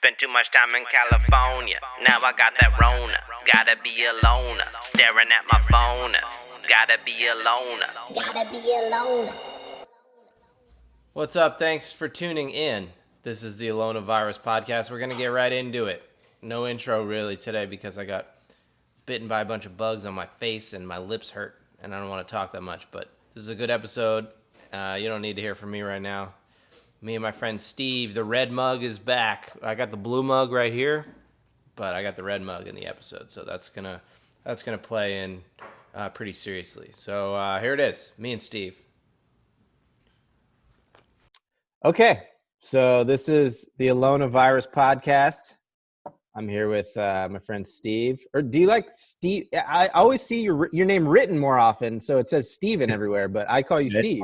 Spent too much time in California. Now I got that Rona. Gotta be alone. Staring at my phone. Gotta be alone. Gotta be alone. What's up? Thanks for tuning in. This is the thealoneaviruspodcast. We're going to get right into it. No intro really today because I got bitten by a bunch of bugs on my face and my lips hurt and I don't want to talk that much, but this is a good episode. You don't need to hear from me right now. Me and my friend Steve, the red mug is back. I got the blue mug right here, but I got the red mug in the episode, so that's gonna play in pretty seriously. So here it is, me and Steve. Okay, so this is the Thealoneavirus podcast. I'm here with my friend Steve. Or do you like Steve? I always see your name written more often, so it says Steven everywhere, but I call you Steve.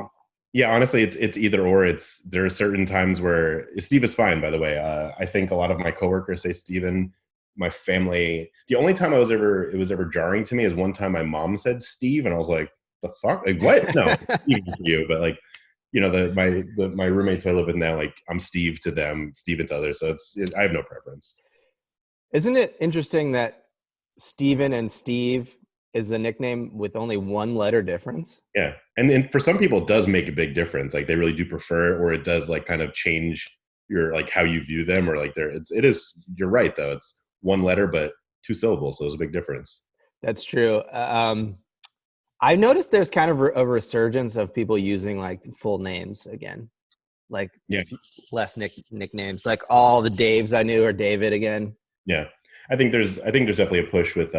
Yeah, honestly, it's either or. There are certain times where Steve is fine. By the way, I think a lot of my coworkers say Steven. My family. The only time it was ever jarring to me is one time my mom said Steve, and I was like, "The fuck? Like what? No, Steve for you." But like, you know, my roommates I live with now, like I'm Steve to them, Steven to others. So I have no preference. Isn't it interesting that Steven and Steve is a nickname with only one letter difference? Yeah. And for some people it does make a big difference. Like they really do prefer it, or it does like kind of change your like how you view them, or like it is you're right though. It's one letter but two syllables, so there's a big difference. That's true. I've noticed there's kind of a resurgence of people using like full names again. Like less nicknames. Like all the Daves I knew are David again. Yeah. I think there's definitely a push with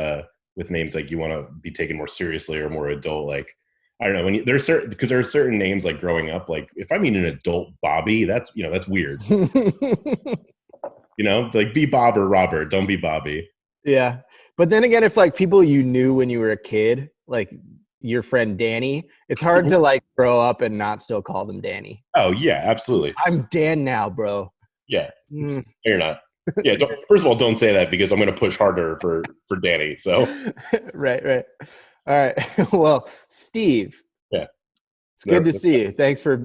names like you want to be taken more seriously or more adult. Like I don't know, because there are certain names like growing up, like if I meet an adult Bobby, that's weird. Like be Bob or Robert, don't be Bobby. Yeah. But then again, if like people you knew when you were a kid, like your friend Danny, it's hard to like grow up and not still call them Danny. Oh yeah, absolutely. I'm Dan now, bro. Yeah. No, you're not. Yeah, first of all, don't say that because I'm going to push harder for Danny. So, right. All right. Well, Steve. Yeah, it's good to see you. Thanks for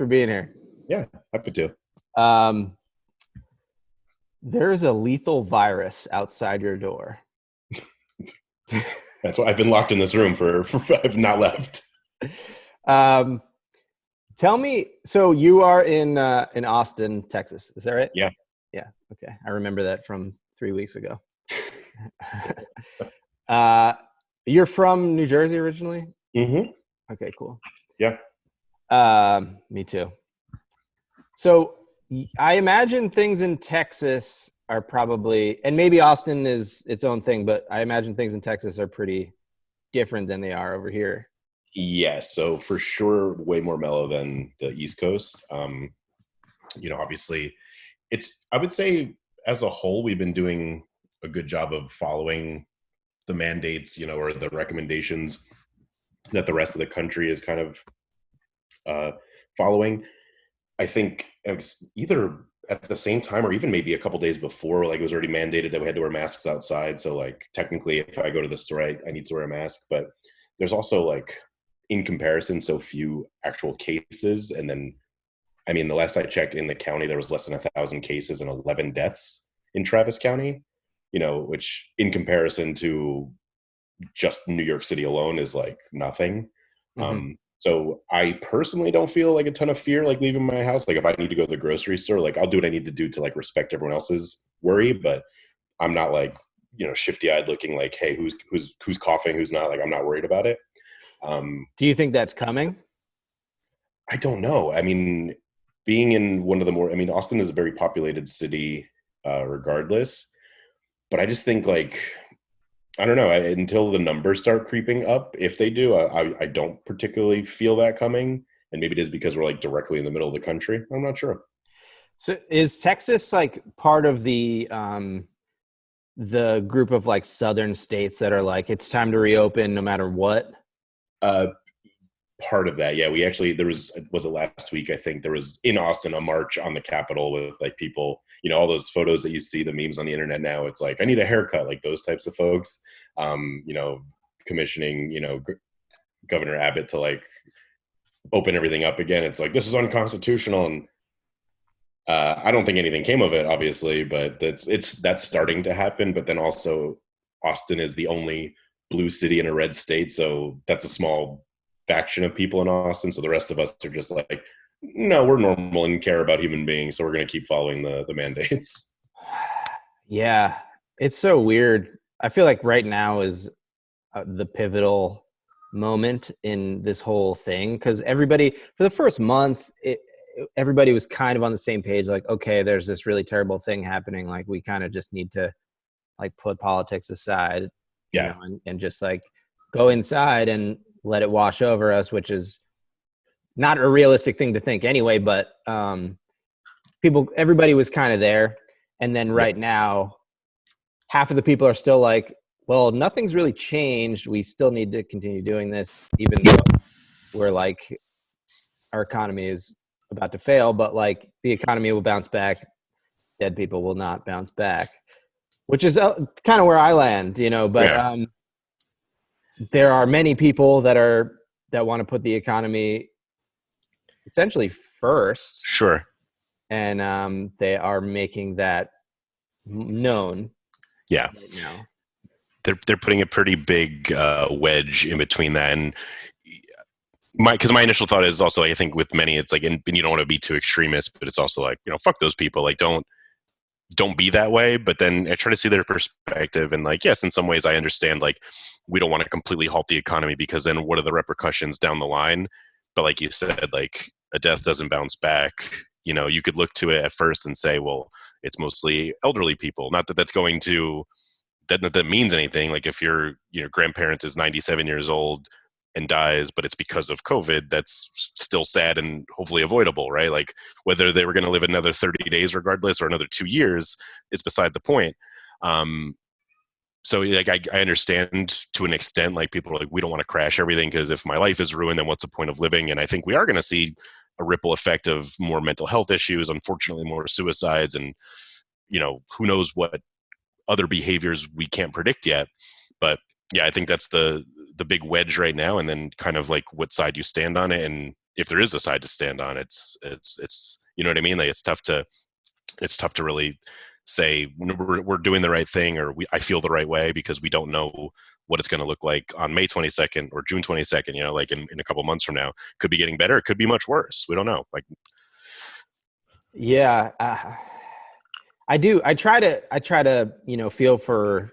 being here. Yeah, happy to. There's a lethal virus outside your door. That's why I've been locked in this room for I've not left. Tell me. So you are in Austin, Texas. Is that right? Yeah. Yeah. Okay. I remember that from 3 weeks ago. You're from New Jersey originally? Mm-hmm. Okay, cool. Yeah. Me too. So I imagine things in Texas are probably, and maybe Austin is its own thing, but I imagine things in Texas are pretty different than they are over here. Yeah. So for sure, way more mellow than the East Coast. Obviously, I would say as a whole, we've been doing a good job of following the mandates, or the recommendations that the rest of the country is kind of following. I think it was either at the same time or even maybe a couple days before, like it was already mandated that we had to wear masks outside. So like technically if I go to the store, I need to wear a mask, but there's also like in comparison, so few actual cases. And then the last I checked in the county, there was less than 1,000 cases and 11 deaths in Travis County, which in comparison to just New York City alone is like nothing. Mm-hmm. So I personally don't feel like a ton of fear, like leaving my house. Like if I need to go to the grocery store, like I'll do what I need to do to like respect everyone else's worry, but I'm not like, shifty eyed looking like, hey, who's coughing, who's not, like, I'm not worried about it. Do you think that's coming? I don't know. Being in one of the more, Austin is a very populated city, regardless, but I just think like, I don't know, until the numbers start creeping up, if they do, I don't particularly feel that coming. And maybe it is because we're like directly in the middle of the country. I'm not sure. So is Texas like part of the group of like southern states that are like, it's time to reopen no matter what? Part of that, yeah. We actually, was it last week, I think there was in Austin a march on the Capitol with like people, all those photos that you see, the memes on the internet now, it's like, I need a haircut, like those types of folks, commissioning, Governor Abbott to like open everything up again. It's like, this is unconstitutional. And I don't think anything came of it, obviously, but that's starting to happen. But then also, Austin is the only blue city in a red state, so that's a small faction of people in Austin. So the rest of us are just like, no, we're normal and care about human beings, so we're going to keep following the mandates. Yeah, it's so weird. I feel like right now is the pivotal moment in this whole thing, because everybody, for the first month, everybody was kind of on the same page. Like, okay, there's this really terrible thing happening. Like, we kind of just need to like put politics aside, you know, and just like go inside and let it wash over us, which is not a realistic thing to think anyway. But everybody was kind of there. And then right now, half of the people are still like, well, nothing's really changed. We still need to continue doing this, even though we're like, our economy is about to fail, but like the economy will bounce back. Dead people will not bounce back, which is kind of where I land, you know, but there are many people that want to put the economy essentially first. Sure. And they are making that known. Yeah. Right now. They're putting a pretty big wedge in between that, and because my initial thought is also, I think with many, it's like, and you don't want to be too extremist, but it's also like, you know, fuck those people. Like, don't be that way. But then I try to see their perspective, and like, yes, in some ways I understand, like, we don't want to completely halt the economy, because then what are the repercussions down the line? But like you said, like, a death doesn't bounce back. You know, you could look to it at first and say, well, it's mostly elderly people. Not that that's going to, that means anything. Like, if your grandparent is 97 years old and dies, but it's because of COVID, that's still sad and hopefully avoidable, right? Like, whether they were going to live another 30 days regardless or another 2 years is beside the point. So like, I understand to an extent, like, people are like, we don't want to crash everything, because if my life is ruined, then what's the point of living? And I think we are going to see a ripple effect of more mental health issues, unfortunately more suicides, and, you know, who knows what other behaviors we can't predict yet. But yeah, I think that's the big wedge right now. And then kind of like what side you stand on it, and if there is a side to stand on, it's you know what I mean? Like, it's tough to really say we're doing the right thing, or I feel the right way, because we don't know what it's going to look like on May 22nd or June 22nd, you know, like in a couple months from now. Could be getting better, it could be much worse. We don't know. Like, yeah, I do. I try to, you know, feel for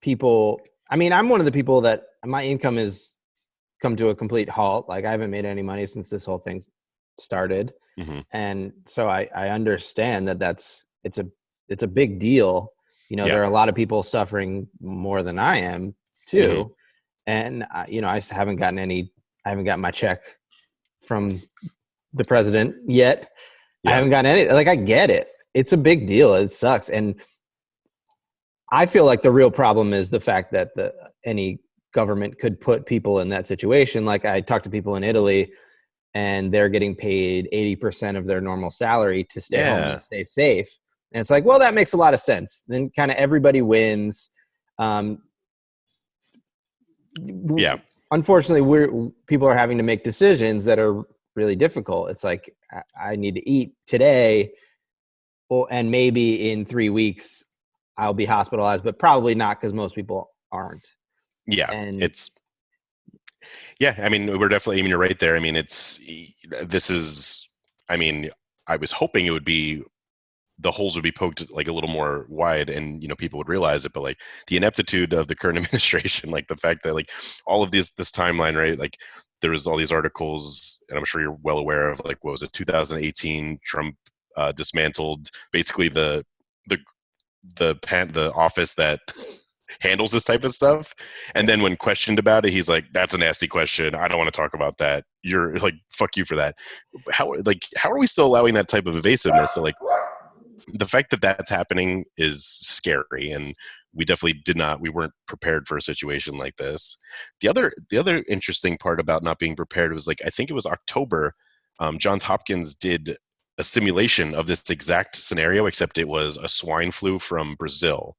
people. I mean, I'm one of the people that my income has come to a complete halt. Like, I haven't made any money since this whole thing started. mm-hmm. And so I understand that it's a big deal. You know, there are a lot of people suffering more than I am too. Mm-hmm. And you know, I haven't gotten my check from the president yet. I haven't gotten any, like, I get it. It's a big deal. It sucks. And I feel like the real problem is the fact that any government could put people in that situation. Like, I talked to people in Italy, and they're getting paid 80% of their normal salary to stay home and stay safe. And it's like, well, that makes a lot of sense. Then kind of everybody wins. Unfortunately, people are having to make decisions that are really difficult. It's like, I need to eat today, and maybe in 3 weeks I'll be hospitalized, but probably not, because most people aren't. Yeah, and I mean, we're definitely, I mean, you're right there. I mean, I was hoping it would be, the holes would be poked like a little more wide, and, you know, people would realize it. But like, the ineptitude of the current administration, like the fact that like all of this timeline, right? Like, there was all these articles, and I'm sure you're well aware of, like, what was it, 2018, Trump dismantled basically the office that handles this type of stuff. And then when questioned about it, he's like, that's a nasty question, I don't want to talk about that. You're like, fuck you for that. How are we still allowing that type of evasiveness? So like, the fact that that's happening is scary, and we definitely we weren't prepared for a situation like this. The other interesting part about not being prepared was, like, I think it was October, Johns Hopkins did a simulation of this exact scenario, except it was a swine flu from Brazil,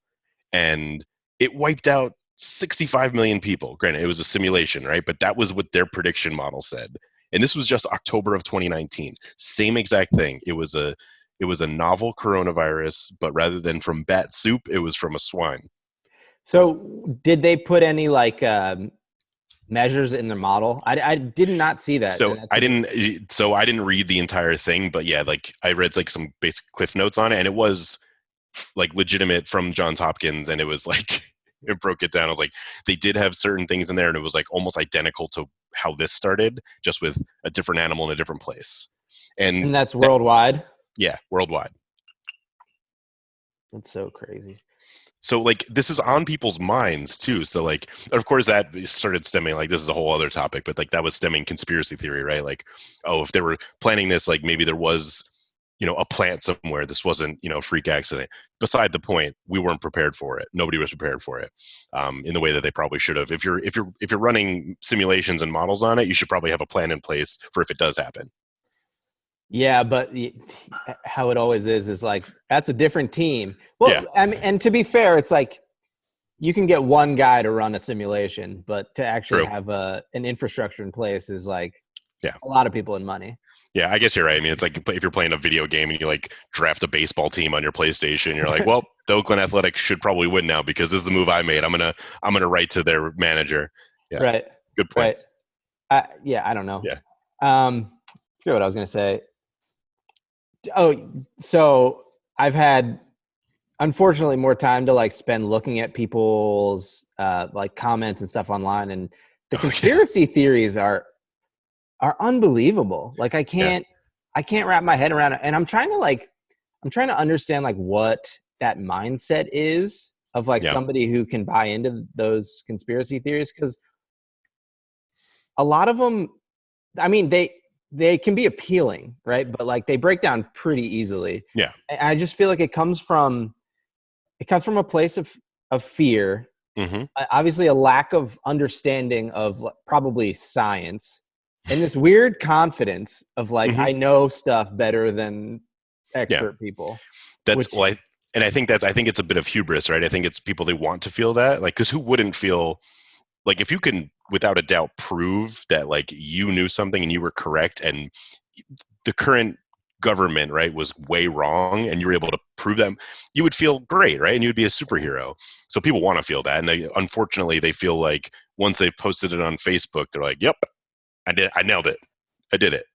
and it wiped out 65 million people. Granted, it was a simulation, right? But that was what their prediction model said. And this was just October of 2019. Same exact thing. It was a novel coronavirus, but rather than from bat soup, it was from a swine. So did they put any like measures in their model? I did not see that. So I didn't read the entire thing, but yeah, like I read like some basic cliff notes on it, and it was like legitimate from Johns Hopkins, and it was like it broke it down. I was like, they did have certain things in there, and it was like almost identical to how this started, just with a different animal in a different place. And that's worldwide? Yeah, worldwide. That's so crazy. So like this is on people's minds too. So like, of course that started stemming, like this is a whole other topic, but like that was stemming conspiracy theory, right? Like, oh, if they were planning this, like maybe there was, a plant somewhere. This wasn't, a freak accident. Beside the point, we weren't prepared for it. Nobody was prepared for it in the way that they probably should have. If you're running simulations and models on it, you should probably have a plan in place for if it does happen. Yeah, but how it always is like, that's a different team. Well, yeah. I mean, and to be fair, it's like you can get one guy to run a simulation, but to actually have an infrastructure in place is like a lot of people and money. Yeah, I guess you're right. I mean, it's like if you're playing a video game and you like draft a baseball team on your PlayStation, you're like, well, the Oakland Athletics should probably win now because this is the move I made. I'm gonna write to their manager. Yeah, right. Good point. Right. I don't know. Yeah. I forget what I was gonna say. Oh, so I've had, unfortunately, more time to like spend looking at people's like comments and stuff online, and the conspiracy theories are unbelievable. Like I can't wrap my head around it, and I'm trying to understand like what that mindset is of like somebody who can buy into those conspiracy theories, because a lot of them, I mean, they can be appealing, right? But like they break down pretty easily. Yeah. And I just feel like it comes from a place of fear. Mm-hmm. Obviously a lack of understanding of probably science, and this weird confidence of like, I know stuff better than expert people. I think it's a bit of hubris, right? I think it's people, they want to feel that, like, because who wouldn't feel like if you can without a doubt prove that like you knew something and you were correct, and the current government, right, was way wrong, and you were able to prove them, you would feel great, right? And you would be a superhero. So people want to feel that, and unfortunately they feel like once they've posted it on Facebook, they're like, yep, I nailed it, I did it.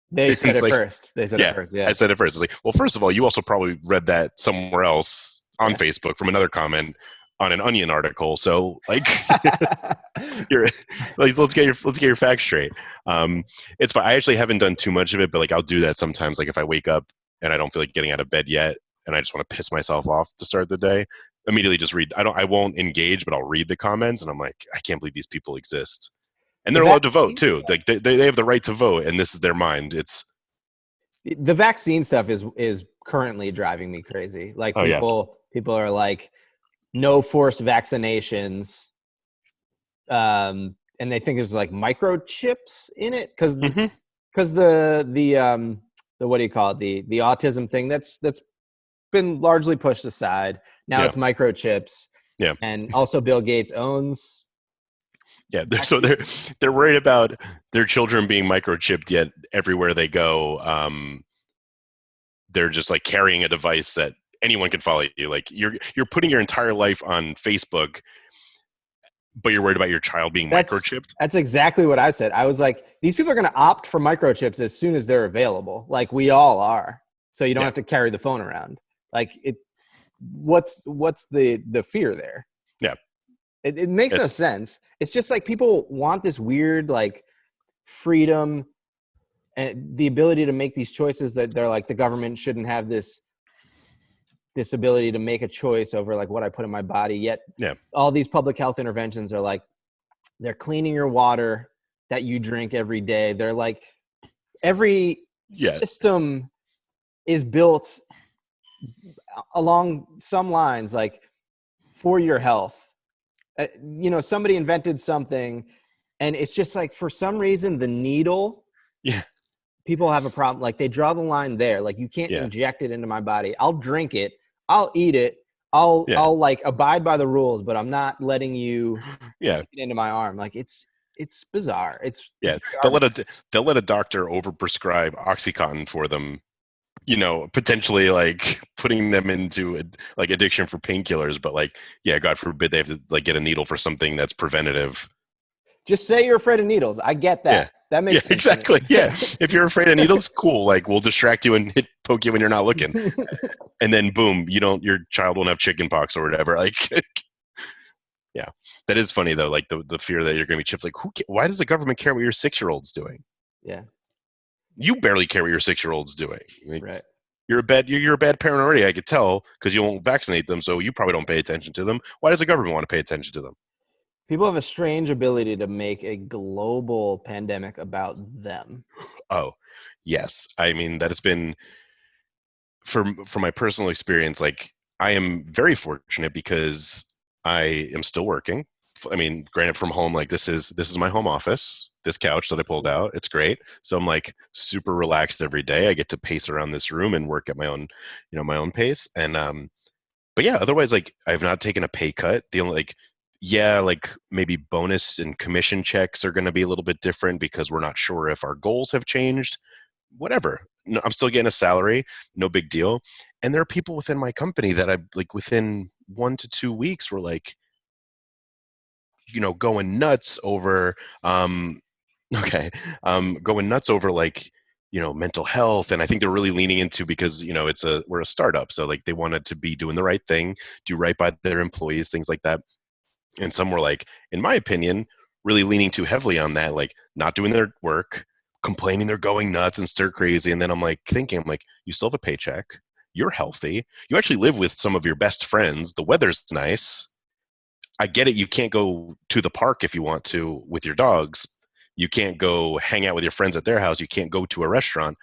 They said it first. They said it first. Yeah, I said it first. It's like, well, first of all, you also probably read that somewhere else on Facebook from another comment on an Onion article. So like, let's get your facts straight. It's fine. I actually haven't done too much of it, but like I'll do that sometimes. Like if I wake up and I don't feel like getting out of bed yet, and I just want to piss myself off to start the day, immediately just read. I won't engage, but I'll read the comments, and I'm like, I can't believe these people exist. And they're allowed to vote too. Like they have the right to vote, and this is their mind. It's the vaccine stuff is currently driving me crazy. Like people are like, no forced vaccinations, and they think there's like microchips in it because the what do you call it, the autism thing that's been largely pushed aside. Now it's microchips. Yeah, and also Bill Gates owns. Yeah, they're worried about their children being microchipped, yet everywhere they go, they're just like carrying a device that anyone can follow you. Like you're putting your entire life on Facebook, but you're worried about your child being microchipped. That's exactly what I said. I was like, these people are going to opt for microchips as soon as they're available. Like we all are. So you don't have to carry the phone around. Like what's the fear there? Yeah. It makes no sense. It's just like people want this weird like freedom and the ability to make these choices that they're like, the government shouldn't have this ability to make a choice over like what I put in my body. Yet all these public health interventions are like, they're cleaning your water that you drink every day. They're like, every system is built along some lines, like for your health. Somebody invented something, and it's just like, for some reason, the needle, people have a problem. Like they draw the line there. Like you can't inject it into my body. I'll drink it. I'll eat it. I'll like abide by the rules, but I'm not letting you get into my arm. Like it's it's bizarre. It's Yeah, very they'll let a doctor overprescribe OxyContin for them, potentially like putting them into like addiction for painkillers. But like, yeah, God forbid they have to like get a needle for something that's preventative. Just say you're afraid of needles. I get that. Yeah. That Yeah, makes sense to me. exactly. Yeah. If you're afraid of needles, cool. Like we'll distract you and poke you when you're not looking. And then boom, your child won't have chicken pox or whatever. Like, yeah, that is funny though. Like the fear that you're going to be chipped. Like, why does the government care what your 6-year-old's doing? Yeah. You barely care what your 6-year-old's doing. Like, Right. you're a bad parent already. I could tell because you won't vaccinate them, so you probably don't pay attention to them. Why does the government want to pay attention to them? People have a strange ability to make a global pandemic about them. Oh, yes. I mean, that has been from my personal experience. Like, I am very fortunate because I am still working. I mean, granted, from home. Like this is my home office. This couch that I pulled out, it's great. So I'm like super relaxed every day. I get to pace around this room and work at my own, my own pace. And but yeah, otherwise, like I've not taken a pay cut. The only like maybe bonus and commission checks are going to be a little bit different because we're not sure if our goals have changed. Whatever. No, I'm still getting a salary, no big deal. And there are people within my company that I like within 1 to 2 weeks were like, going nuts over going nuts over like mental health. And I think they're really leaning into, because we're a startup, so like they wanted to be doing the right thing, do right by their employees, things like that. And some were like, in my opinion, really leaning too heavily on that, like not doing their work, complaining they're going nuts and stir crazy. And then I'm like thinking, you still have a paycheck, you're healthy, you actually live with some of your best friends, the weather's nice. I get it. You can't go to the park if you want to with your dogs. You can't go hang out with your friends at their house. You can't go to a restaurant.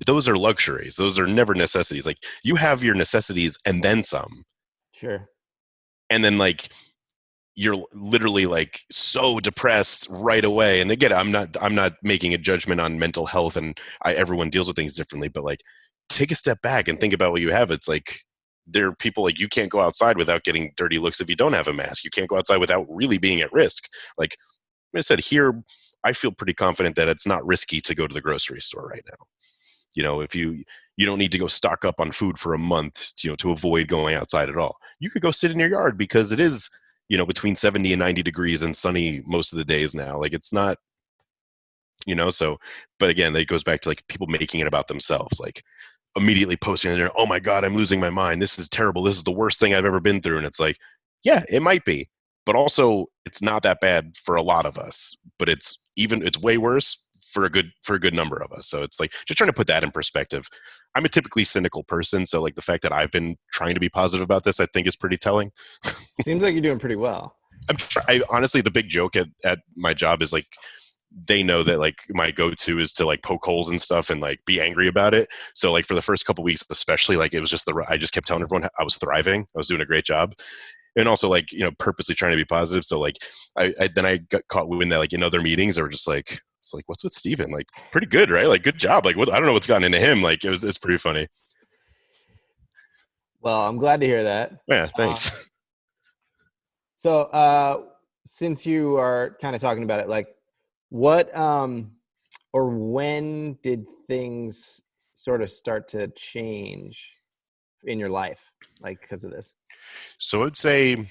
Those are luxuries. Those are never necessities. Like you have your necessities and then some. Sure. And then like you're literally like so depressed right away. And again, I'm not making a judgment on mental health, and everyone deals with things differently. But like, take a step back and think about what you have. It's like, there are people like, you can't go outside without getting dirty looks if you don't have a mask. You can't go outside without really being at risk. Like I said, here, I feel pretty confident that it's not risky to go to the grocery store right now. If you don't need to go stock up on food for a month, to avoid going outside at all. You could go sit in your yard because it is, between 70 and 90 degrees and sunny most of the days now. Like it's not, so, but again, it goes back to like people making it about themselves. Like, immediately posting there, oh my God, I'm losing my mind. This is terrible. This is the worst thing I've ever been through. And it's like, yeah, it might be, but also it's not that bad for a lot of us, but it's way worse for a good number of us. So it's like, just trying to put that in perspective. I'm a typically cynical person. So like the fact that I've been trying to be positive about this, I think is pretty telling. Seems like you're doing pretty well. I honestly, the big joke at my job is like, they know that like my go-to is to like poke holes and stuff and like be angry about it. So like for the first couple of weeks, especially, like it was just I just kept telling everyone I was thriving. I was doing a great job. And also like, purposely trying to be positive. So like then I got caught when that, like in other meetings, they were just like, it's like, what's with Steven? Like pretty good, right? Like good job. Like I don't know what's gotten into him. Like it's pretty funny. Well, I'm glad to hear that. Yeah. Thanks. So since you are kind of talking about it, like what or when did things sort of start to change in your life, like because of this? So I'd say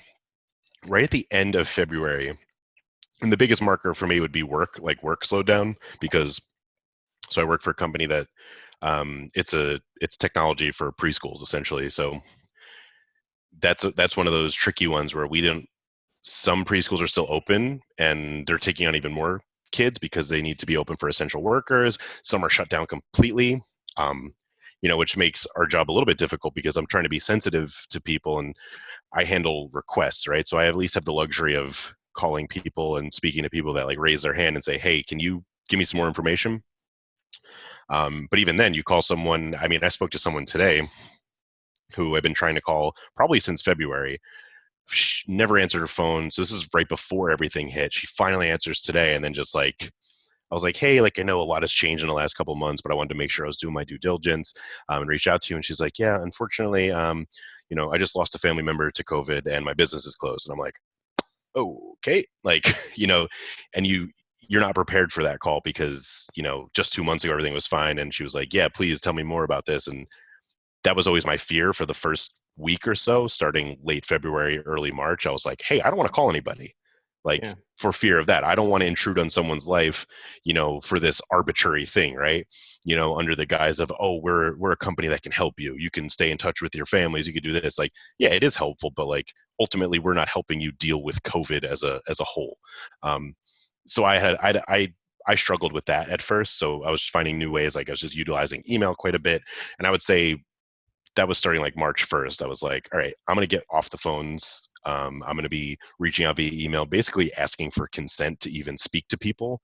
right at the end of February, and the biggest marker for me would be work slowed down, because so I work for a company that it's technology for preschools essentially. So that's one of those tricky ones where some preschools are still open and they're taking on even more kids because they need to be open for essential workers. Some are shut down completely, which makes our job a little bit difficult because I'm trying to be sensitive to people and I handle requests, right? So I at least have the luxury of calling people and speaking to people that like raise their hand and say, hey, can you give me some more information? But even then, you call someone. I mean, I spoke to someone today who I've been trying to call probably since February. She never answered her phone. So this is right before everything hit. She finally answers today. And then just like, I was like, hey, like I know a lot has changed in the last couple of months, but I wanted to make sure I was doing my due diligence and reach out to you. And she's like, yeah, unfortunately, I just lost a family member to COVID and my business is closed. And I'm like, oh, okay. Like, and you're not prepared for that call because, just 2 months ago, everything was fine. And she was like, yeah, please tell me more about this. And that was always my fear for the first week or so, starting late February, early March. I was like, hey, I don't want to call anybody, Yeah. for fear of that. I don't want to intrude on someone's life, for this arbitrary thing, right? Under the guise of, oh, we're a company that can help you. You can stay in touch with your families. You can do this. Like, yeah, it is helpful, but like ultimately we're not helping you deal with COVID as a whole. So I struggled with that at first. So I was finding new ways. Like I was just utilizing email quite a bit. And I would say that was starting like March 1st. I was like, all right, I'm going to get off the phones. I'm going to be reaching out via email, basically asking for consent to even speak to people,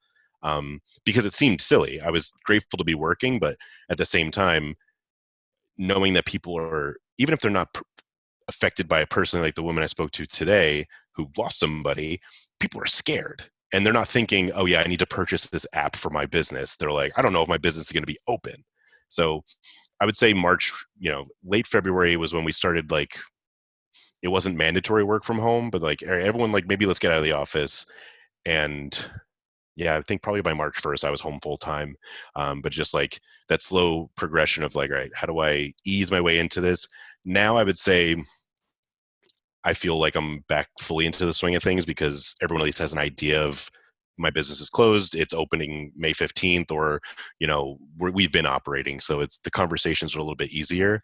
because it seemed silly. I was grateful to be working, but at the same time, knowing that people are, even if they're not affected by it personally, like the woman I spoke to today who lost somebody, people are scared. And they're not thinking, oh yeah, I need to purchase this app for my business. They're like, I don't know if my business is going to be open. So I would say March, late February was when we started, like, it wasn't mandatory work from home, but like everyone, like, maybe let's get out of the office. And yeah, I think probably by March 1st, I was home full time. But just like that slow progression of like, all right, how do I ease my way into this? Now I would say I feel like I'm back fully into the swing of things because everyone at least has an idea of my business is closed. It's opening May 15th, or, we've been operating. So it's, the conversations are a little bit easier.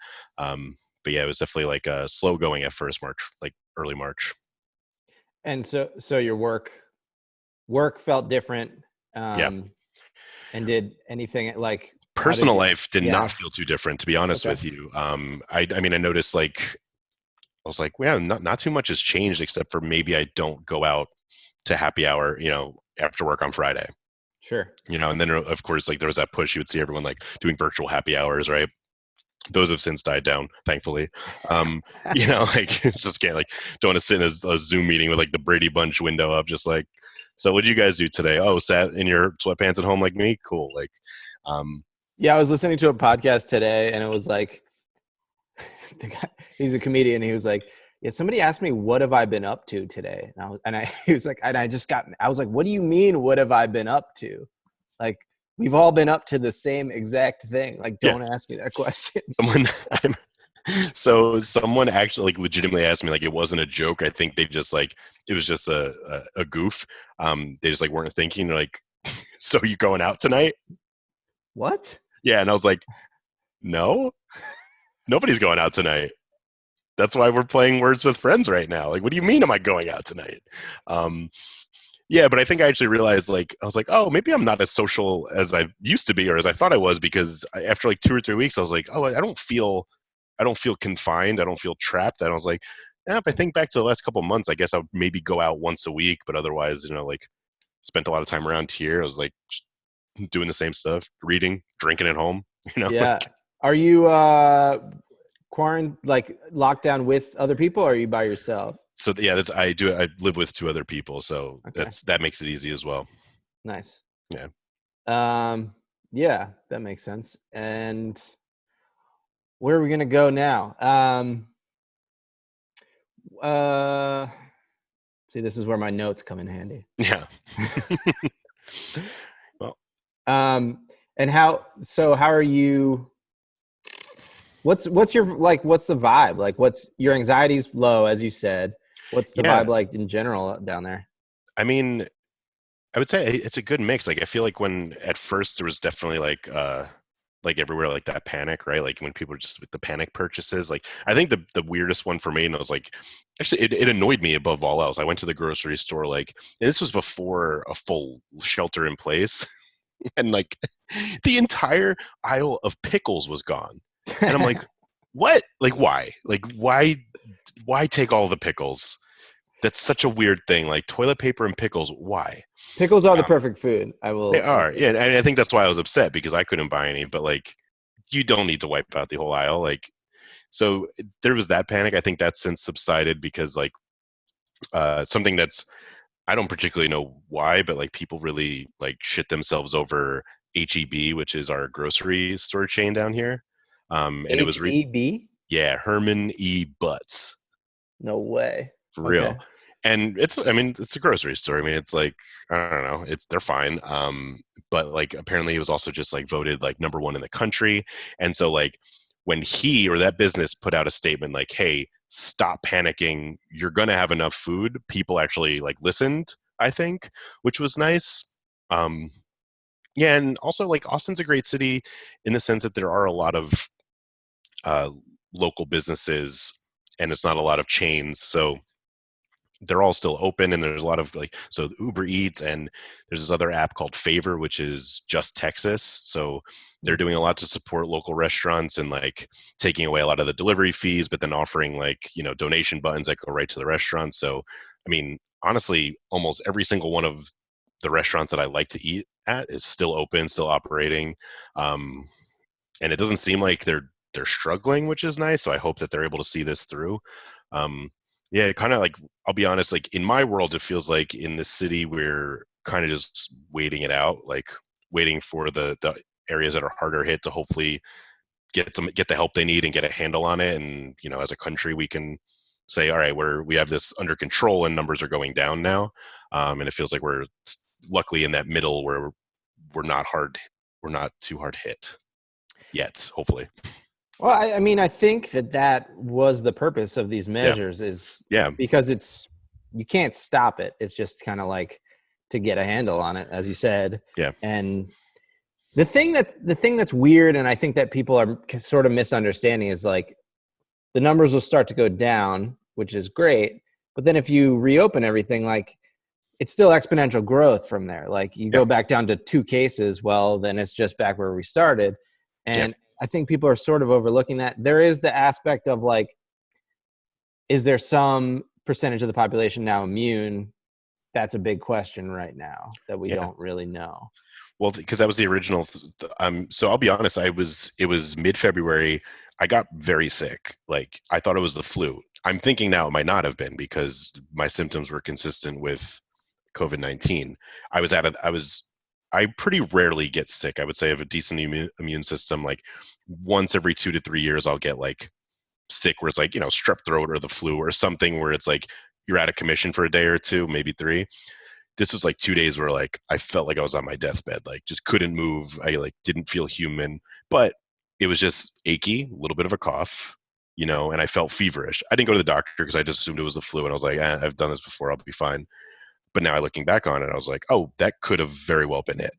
But yeah, it was definitely like slow going at first, like early March. And so your work felt different. Yeah. And did anything like Personal life did yeah. not feel too different, to be honest with you. I mean, I noticed, like, I was like, well, not too much has changed except for maybe I don't go out to happy hour, after work on Friday. Sure. And then of course, like there was that push, you would see everyone like doing virtual happy hours, right? Those have since died down, thankfully. Like just can't, like, don't want to sit in a Zoom meeting with like the Brady Bunch window up, just like, so what did you guys do today? Oh, sat in your sweatpants at home like me? Cool. Like, yeah, I was listening to a podcast today and it was like, the guy, he's a comedian. He was like, yeah, somebody asked me, what have I been up to today? He was like, and I was like, what do you mean? What have I been up to? Like, we've all been up to the same exact thing. Like, don't ask me that question. Someone actually, like, legitimately asked me, like, it wasn't a joke. I think they just, like, it was just a goof. They just, like, weren't thinking. They're like, so you going out tonight? What? Yeah. And I was like, no, nobody's going out tonight. That's why we're playing Words with Friends right now. Like, what do you mean am I going out tonight? Yeah, but I think I actually realized, like, I was like, oh, maybe I'm not as social as I used to be, or as I thought I was, because after like 2 or 3 weeks, I was like, oh, I don't feel confined. I don't feel trapped. And I was like, if I think back to the last couple of months, I guess I would maybe go out once a week, but otherwise, like, spent a lot of time around here. I was like doing the same stuff, reading, drinking at home, Yeah. Like, are you like locked down with other people, or are you by yourself? so yeah, I live with 2 other people, so Okay. that makes it easy as well. Nice. Yeah. Yeah, that makes sense. And where are we gonna go now? See, this is where my notes come in handy. Yeah. Well. And how are you? What's your, like, what's the vibe? Like, what's your anxiety's low, as you said. What's the vibe like in general down there? I mean, I would say it's a good mix. Like, I feel like when at first there was definitely like everywhere, like that panic, right? Like when people were just with the panic purchases. Like, I think the weirdest one for me, and I was like, actually, it annoyed me above all else. I went to the grocery store, like, and this was before a full shelter in place, and like the entire aisle of pickles was gone. And I'm like, what? Like, why? Like, why take all the pickles? That's such a weird thing. Like, toilet paper and pickles. Why? Pickles are the perfect food. They are. Yeah. And I think that's why I was upset, because I couldn't buy any, but like, you don't need to wipe out the whole aisle. Like, so there was that panic. I think that's since subsided, because like, something that's, I don't particularly know why, but like people really like shit themselves over HEB, which is our grocery store chain down here. And it was HEB? Yeah, Herman E. Butts. No way. For real. And I mean, it's a grocery store. I mean, it's like, I don't know, they're fine. But like, apparently it was also just like voted like #1 in the country. And so like when he or that business put out a statement like, hey, stop panicking, you're going to have enough food, people actually like listened, I think, which was nice. Yeah. And also like Austin's a great city in the sense that there are a lot of uh, local businesses and it's not a lot of chains. So they're all still open, and there's a lot of like, so Uber Eats, and there's this other app called Favor, which is just Texas. So they're doing a lot to support local restaurants and like taking away a lot of the delivery fees, but then offering like, donation buttons that go right to the restaurant. So, I mean, honestly, almost every single one of the restaurants that I like to eat at is still open, still operating. And it doesn't seem like they're struggling, which is nice. So I hope that they're able to see this through. Yeah, kind of like, I'll be honest, like in my world, it feels like in this city, we're kind of just waiting it out, like waiting for the areas that are harder hit to hopefully get the help they need and get a handle on it. And, as a country, we can say, all right, we have this under control and numbers are going down now. And it feels like we're luckily in that middle where we're not too hard hit yet, hopefully. Well, I mean, I think that was the purpose of these measures is because you can't stop it. It's just kind of like to get a handle on it, as you said. Yeah. And the thing that's weird, and I think that people are sort of misunderstanding, is like the numbers will start to go down, which is great. But then if you reopen everything, like it's still exponential growth from there. Like you go back down to 2 cases, well, then it's just back where we started. And I think people are sort of overlooking that. There is the aspect of like, is there some percentage of the population now immune? That's a big question right now that we don't really know. Well, because that was the original. So I'll be honest. It was mid-February. I got very sick. Like I thought it was the flu. I'm thinking now it might not have been because my symptoms were consistent with COVID-19. I pretty rarely get sick. I would say I have a decent immune system. Like once every 2 to 3 years, I'll get like sick where it's like, strep throat or the flu or something where it's like you're out of commission for a day or 2, maybe 3. This was like 2 days where like I felt like I was on my deathbed, like just couldn't move. I like didn't feel human, but it was just achy, a little bit of a cough, and I felt feverish. I didn't go to the doctor because I just assumed it was the flu, and I was like, I've done this before, I'll be fine. But now looking back on it, I was like, oh, that could have very well been it.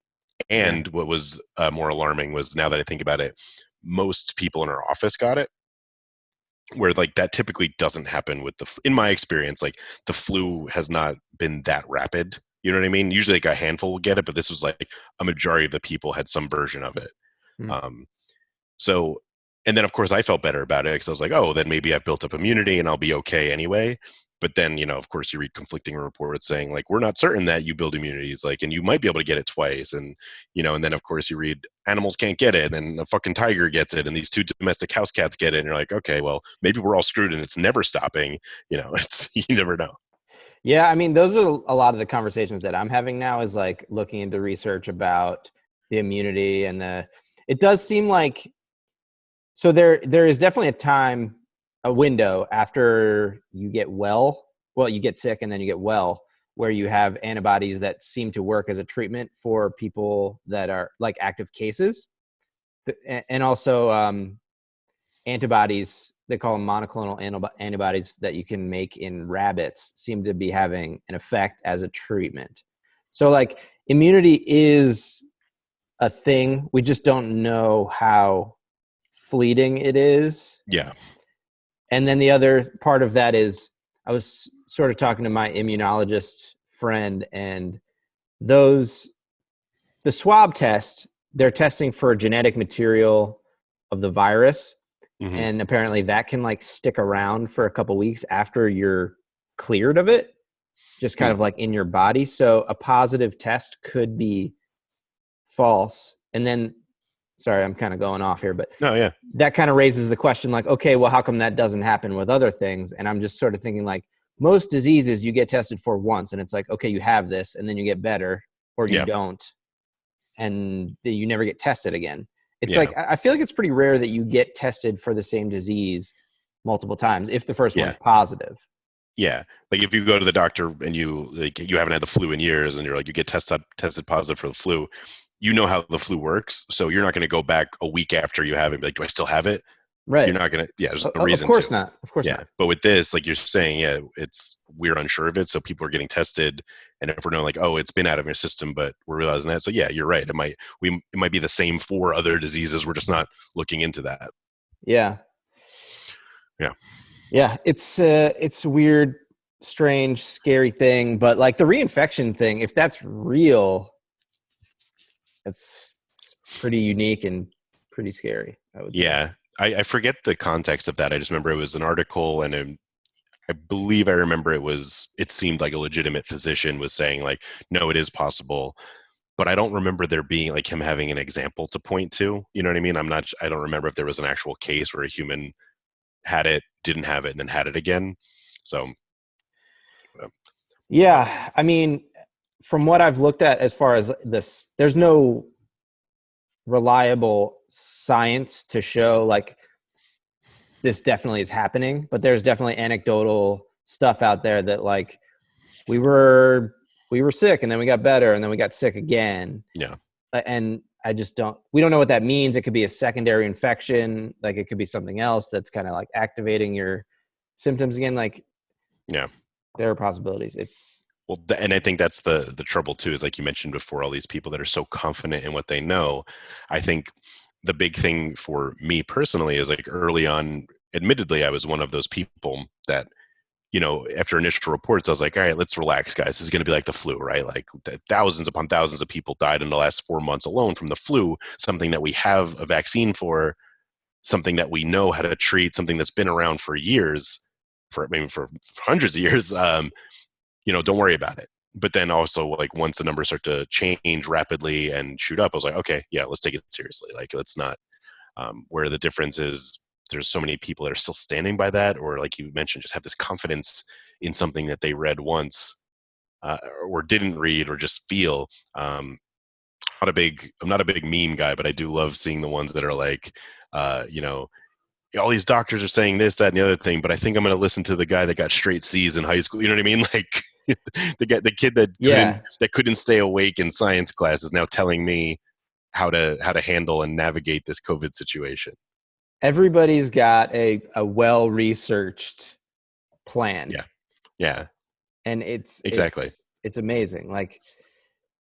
And what was more alarming was, now that I think about it, most people in our office got it, where like that typically doesn't happen with in my experience, like the flu has not been that rapid. You know what I mean? Usually like a handful will get it, but this was like a majority of the people had some version of it. So, and then of course I felt better about it because I was like, oh, then maybe I've built up immunity and I'll be okay anyway. But then, of course you read conflicting reports saying like, we're not certain that you build immunities, like, and you might be able to get it twice. And, and then of course you read animals can't get it and a fucking tiger gets it and these 2 domestic house cats get it. And you're like, okay, well, maybe we're all screwed and it's never stopping. You never know. Yeah. I mean, those are a lot of the conversations that I'm having now is like looking into research about the immunity and it does seem like, so there is definitely a window after you get you get sick and then you get well, where you have antibodies that seem to work as a treatment for people that are like active cases. And also antibodies, they call them monoclonal antibodies that you can make in rabbits, seem to be having an effect as a treatment. So like immunity is a thing. We just don't know how fleeting it is. Yeah. And then the other part of that is I was sort of talking to my immunologist friend, and the swab test, they're testing for genetic material of the virus. Mm-hmm. And apparently that can like stick around for a couple weeks after you're cleared of it, just kind of like in your body. So a positive test could be false. And then, sorry, I'm kind of going off here, but that kind of raises the question like, okay, well, how come that doesn't happen with other things? And I'm just sort of thinking like most diseases you get tested for once and it's like, okay, you have this and then you get better or you don't. And you never get tested again. It's like, I feel like it's pretty rare that you get tested for the same disease multiple times if the first one's positive. Yeah, like if you go to the doctor and you haven't had the flu in years, and you're like you get tested positive for the flu, you know how the flu works, so you're not going to go back a week after you have it and be like, do I still have it? You're Right. not going to. Yeah, there's no Of reason to. course not. Of course Yeah, not. but with this, like you're saying, yeah, we're unsure of it, so people are getting tested, and if we're knowing like, oh, it's been out of your system, but we're realizing that, so yeah, you're right. It might be the same for other diseases. We're just not looking into that. Yeah. Yeah. Yeah. It's a weird, strange, scary thing, but like the reinfection thing, if that's real, it's pretty unique and pretty scary, I would say. Yeah, I forget the context of that. I just remember it was an article, and I believe I remember it seemed like a legitimate physician was saying like, no, it is possible, but I don't remember there being like him having an example to point to. You know what I mean? I don't remember if there was an actual case where a human had it, didn't have it, and then had it again. So, Yeah. I mean, from what I've looked at as far as this, there's no reliable science to show like this definitely is happening, but there's definitely anecdotal stuff out there that like we were sick and then we got better and then we got sick again. yeah. And we don't know what that means. It could be a secondary infection. Like it could be something else that's kind of like activating your symptoms again. Like, Yeah. there are possibilities. Well, and I think that's the trouble too, is like you mentioned before, all these people that are so confident in what they know. I think the big thing for me personally is like early on, admittedly, I was one of those people that, after initial reports, I was like, all right, let's relax, guys. This is going to be like the flu, right? Like thousands upon thousands of people died in the last 4 months alone from the flu, something that we have a vaccine for, something that we know how to treat, something that's been around for years, for hundreds of years. Don't worry about it. But then also, like, once the numbers start to change rapidly and shoot up, I was like, okay, yeah, let's take it seriously. Like, let's not. Where the difference is, there's so many people that are still standing by that, or like you mentioned, just have this confidence in something that they read once, or didn't read, or just feel. I'm not a big meme guy, but I do love seeing the ones that are like, all these doctors are saying this, that, and the other thing, but I think I'm going to listen to the guy that got straight C's in high school. You know what I mean? Like the kid that couldn't stay awake in science class is now telling me how to handle and navigate this COVID situation. Everybody's got a well-researched plan. Yeah. Yeah. And it's exactly. It's amazing. Like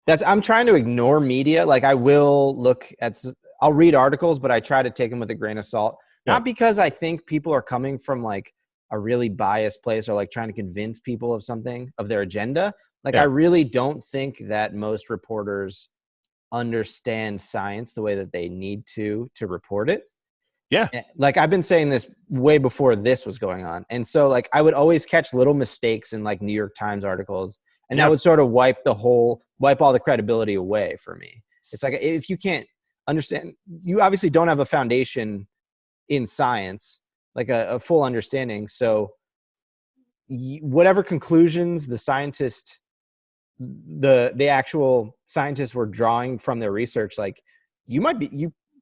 I'm trying to ignore media. Like I'll read articles, but I try to take them with a grain of salt. Yeah. Not because I think people are coming from like a really biased place or like trying to convince people of something, of their agenda. Like I really don't think that most reporters understand science the way that they need to report it. Yeah. Like I've been saying this way before this was going on. And so like I would always catch little mistakes in like New York Times articles, and that would sort of wipe all the credibility away for me. It's like, if you can't understand, you obviously don't have a foundation in science, like a full understanding. So whatever conclusions the actual scientists were drawing from their research, like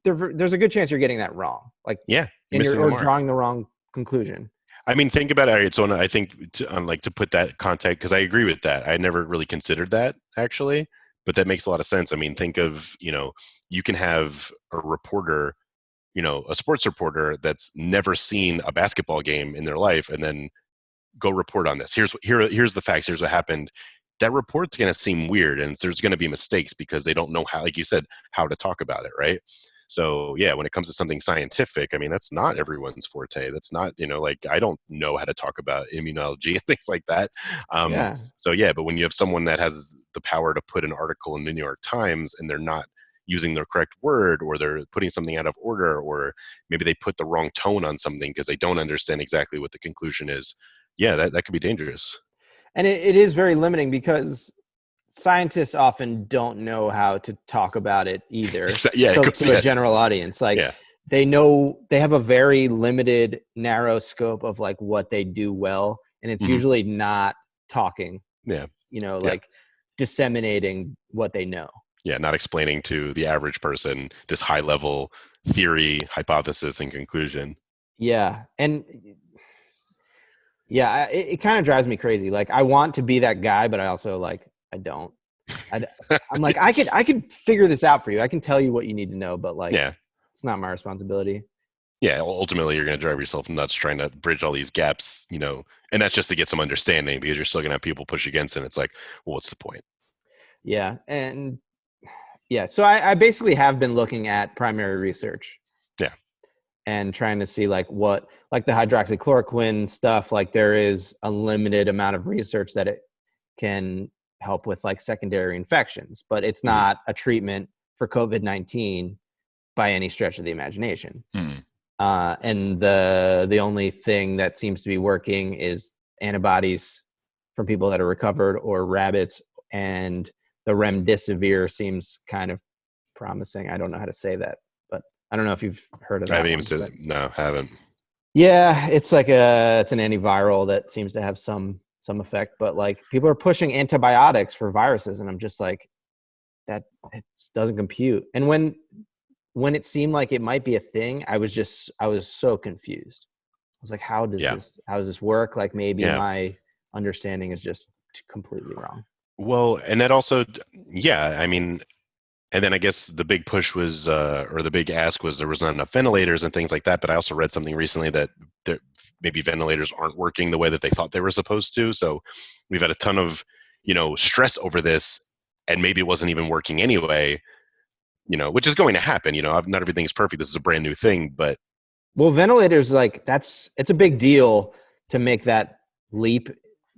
there's a good chance you're getting that wrong. Like, or drawing the wrong conclusion. I mean, think about it. All right, so I think to put that context, because I agree with that. I never really considered that actually, but that makes a lot of sense. I mean, think of, you can have a reporter, a sports reporter that's never seen a basketball game in their life, and then go report on this. Here's the facts. Here's what happened. That report's going to seem weird, and there's going to be mistakes because they don't know how, like you said, how to talk about it, right? So yeah, when it comes to something scientific, I mean, that's not everyone's forte. That's not, like, I don't know how to talk about immunology and things like that. So yeah, but when you have someone that has the power to put an article in the New York Times and they're not using the correct word, or they're putting something out of order, or maybe they put the wrong tone on something because they don't understand exactly what the conclusion is. Yeah, that could be dangerous. And it is very limiting because scientists often don't know how to talk about it either. To a general audience. Like they have a very limited, narrow scope of like what they do well. And it's usually not talking, like disseminating what they know. Yeah, not explaining to the average person this high level theory, hypothesis, and conclusion. Yeah. And Yeah, it kind of drives me crazy. Like, I want to be that guy, but I also I don't. I'm like, I could figure this out for you. I can tell you what you need to know, but Yeah. it's not my responsibility. Yeah, ultimately you're going to drive yourself nuts trying to bridge all these gaps, and that's just to get some understanding because you're still going to have people push against it. And it's like, well, what's the point? Yeah. And yeah, so I basically have been looking at primary research. Yeah. And trying to see what the hydroxychloroquine stuff, there is a limited amount of research that it can help with secondary infections, but it's not a treatment for COVID-19 by any stretch of the imagination. And the only thing that seems to be working is antibodies from people that are recovered or rabbits, and the remdesivir seems kind of promising. I don't know how to say that, but I don't know if you've heard of that. I haven't even said it. No, haven't. Yeah, it's it's an antiviral that seems to have some effect, but people are pushing antibiotics for viruses, and I'm just that it just doesn't compute. And when it seemed like it might be a thing, I was so confused. I was like, how does this work? Maybe my understanding is just completely wrong. Well, and that also, I mean, and then I guess the big push was, or the big ask was, there was not enough ventilators and things like that. But I also read something recently that maybe ventilators aren't working the way that they thought they were supposed to. So we've had a ton of, stress over this, and maybe it wasn't even working anyway, which is going to happen. Not everything is perfect. This is a brand new thing, but. Well, ventilators, it's a big deal to make that leap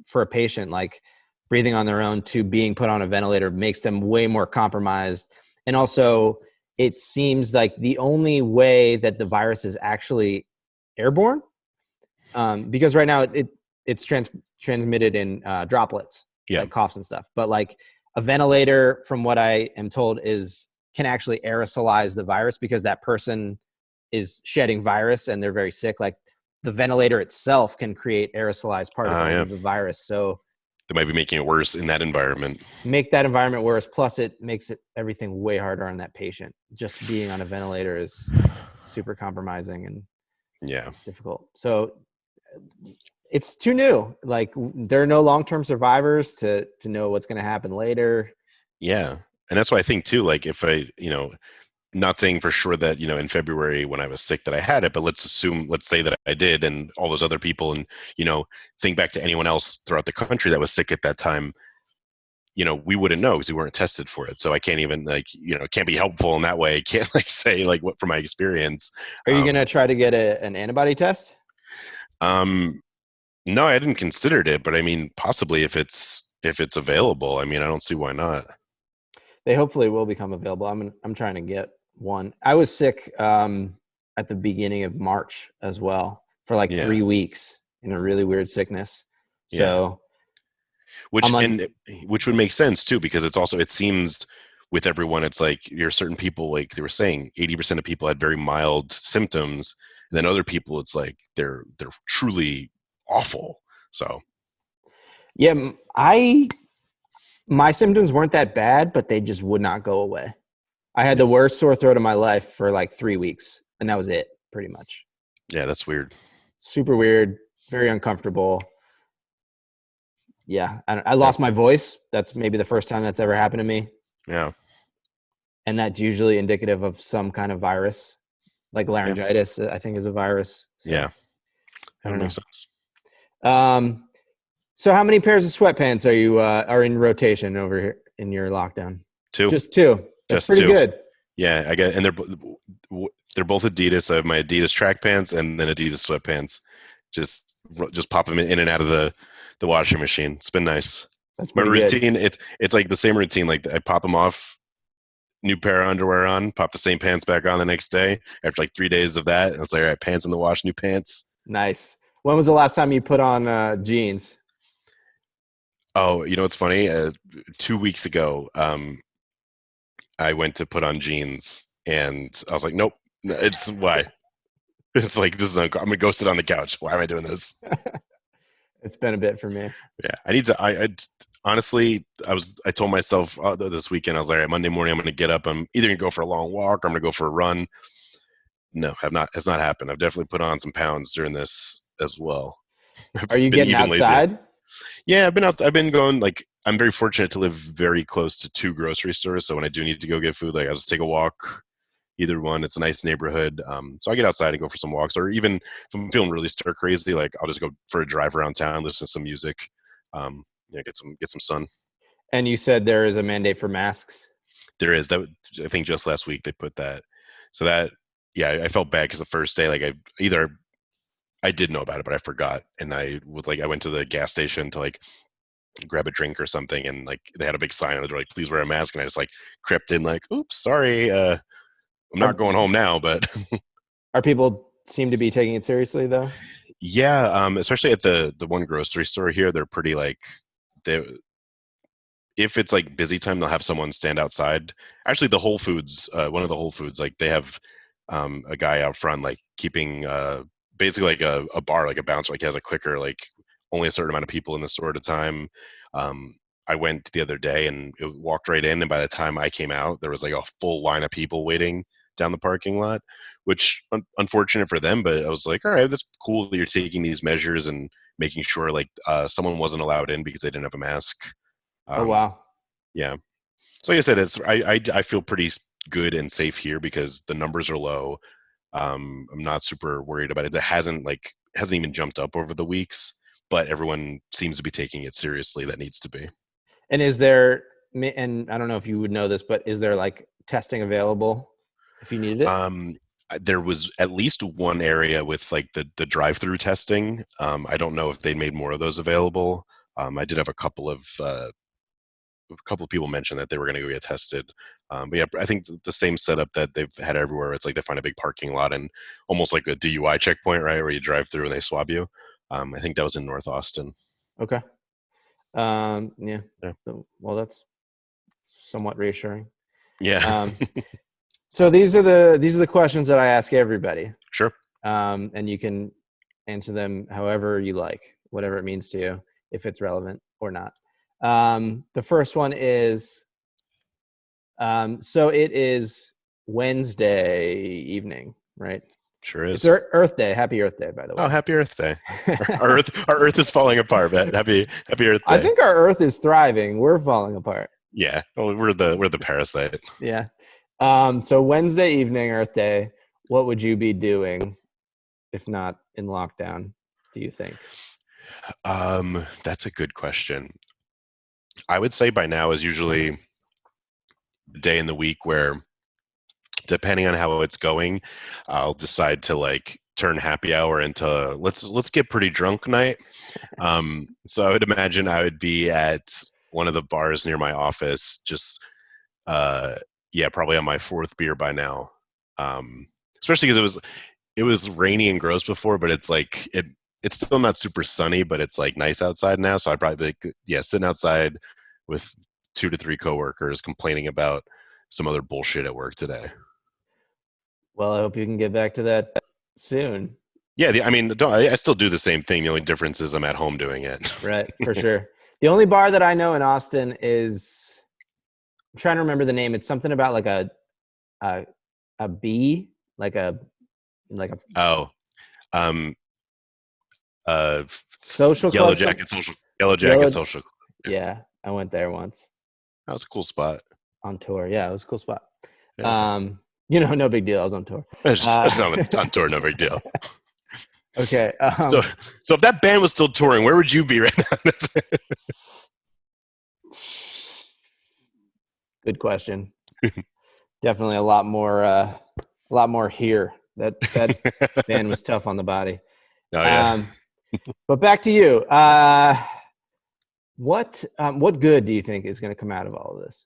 for a patient, breathing on their own to being put on a ventilator makes them way more compromised. And also, it seems like the only way that the virus is actually airborne, because right now it's transmitted in droplets, like coughs and stuff. But a ventilator, from what I am told, can actually aerosolize the virus because that person is shedding virus and they're very sick. The ventilator itself can create aerosolized particles of the virus. So they might be making it worse in that environment. Make that environment worse. Plus, it makes everything way harder on that patient. Just being on a ventilator is super compromising and difficult. So it's too new. There are no long-term survivors to know what's going to happen later. Yeah, and that's why I think too. If I, not saying for sure that in February when I was sick that I had it, but let's say that I did, and all those other people, and think back to anyone else throughout the country that was sick at that time, we wouldn't know because we weren't tested for it. So I can't even it can't be helpful in that way. I can't say what from my experience. Are you gonna try to get an antibody test? No, I hadn't considered it, but I mean possibly if it's available. I mean, I don't see why not. They hopefully will become available. I'm trying to get one. I was sick at the beginning of March as well for 3 weeks in a really weird sickness. So, which would make sense too, because it seems with everyone, it's you're certain people, they were saying 80% of people had very mild symptoms, and then other people, it's they're truly awful. So, yeah, my symptoms weren't that bad, but they just would not go away. I had the worst sore throat of my life for 3 weeks, and that was it, pretty much. Yeah, that's weird. Super weird, very uncomfortable. Yeah, I lost my voice. That's maybe the first time that's ever happened to me. Yeah. And that's usually indicative of some kind of virus, like laryngitis, I think is a virus. So, yeah. That makes sense. So how many pairs of sweatpants are you are in rotation over here in your lockdown? 2. Just 2. That's pretty 2. Good. Yeah, I get, and they're both Adidas. I have my Adidas track pants and then Adidas sweatpants. Just pop them in and out of the washing machine. It's been nice. That's my routine. Good. It's the same routine. I pop them off, new pair of underwear on, pop the same pants back on the next day. After 3 days of that, it's all right, pants in the wash, new pants. Nice. When was the last time you put on jeans? Oh, it's funny. 2 weeks ago, I went to put on jeans, and I was like, "Nope, it's why." It's this is I'm gonna go sit on the couch. Why am I doing this? It's been a bit for me. Yeah, I need to. I honestly, I told myself this weekend, I was like, all right, Monday morning, I'm gonna get up. I'm either gonna go for a long walk or I'm gonna go for a run. No, have not. It's not happened. I've definitely put on some pounds during this as well. Are you been getting even lazier. outside? Yeah, I've been out. I've been going, like, I'm very fortunate to live very close to 2 grocery stores. So when I do need to go get food, like, I'll just take a walk, either one. It's a nice neighborhood. So I get outside and go for some walks, or even if I'm feeling really stir crazy, like, I'll just go for a drive around town, listen to some music, get some sun. And you said there is a mandate for masks. There is that. I think just last week they put that. So that, yeah, I felt bad because the first day, like, I did know about it, but I forgot. And I went to the gas station to, like, grab a drink or something, and, like, they had a big sign on the door, like, please wear a mask. And I just, like, crept in, like, oops, sorry. I'm not going home now, but Are people seem to be taking it seriously though? yeah, especially at the one grocery store here, they're pretty, like, they, if it's, like, busy time, they'll have someone stand outside. Actually, the Whole Foods, one of the Whole Foods, like, they have a guy out front, like, keeping basically like a bar, like a bouncer, like, he has a clicker, like, only a certain amount of people in the store at a time. I went the other day and it walked right in, and by the time I came out, there was, like, a full line of people waiting down the parking lot, which unfortunate for them, but I was like, all right, that's cool that you're taking these measures and making sure, like, someone wasn't allowed in because they didn't have a mask. Oh wow. Yeah. So like I said, I feel pretty good and safe here because the numbers are low. I'm not super worried about it. That hasn't even jumped up over the weeks, but everyone seems to be taking it seriously. That needs to be. And is there, and I don't know if you would know this, but is there, like, testing available if you needed it? There was at least one area with, like, the drive-through testing. I don't know if they made more of those available. I did have a couple of people mention that they were going to go get tested. But yeah, I think the same setup that they've had everywhere. It's like they find a big parking lot and almost like a DUI checkpoint, right, where you drive through and they swab you. I think that was in North Austin. Okay. Yeah. Yeah. So, well, that's somewhat reassuring. Yeah. So these are the questions that I ask everybody. Sure. And you can answer them however you like, whatever it means to you, if it's relevant or not. The first one is, so it is Wednesday evening, right? Sure is. It's Earth Day. Happy Earth Day, by the way. Oh, happy Earth Day. our Earth is falling apart, but happy Earth Day. I think our Earth is thriving. We're falling apart. Yeah. Well, we're the parasite. Yeah. So Wednesday evening, Earth Day, what would you be doing if not in lockdown, do you think? That's a good question. I would say by now is usually a day in the week where, depending on how it's going, I'll decide to, like, turn happy hour into let's get pretty drunk night. So I would imagine I would be at one of the bars near my office, just probably on my 4th beer by now. Especially because it was rainy and gross before, but it's like it's still not super sunny, but it's, like, nice outside now. So I'd probably be, sitting outside with 2 to 3 coworkers complaining about some other bullshit at work today. Well, I hope you can get back to that soon. Yeah, I still do the same thing. The only difference is I'm at home doing it. Right, for sure. The only bar that I know in Austin is, I'm trying to remember the name. It's something about like a bee, like a social Yellow club. Jacket Social. Yeah, I went there once. That was a cool spot. On tour. Yeah, it was a cool spot. Yeah. No big deal. I was on tour. It's not on tour, no big deal. Okay. So if that band was still touring, where would you be right now? Good question. Definitely a lot more here. That band was tough on the body. Oh, yeah. But back to you. What good do you think is going to come out of all of this?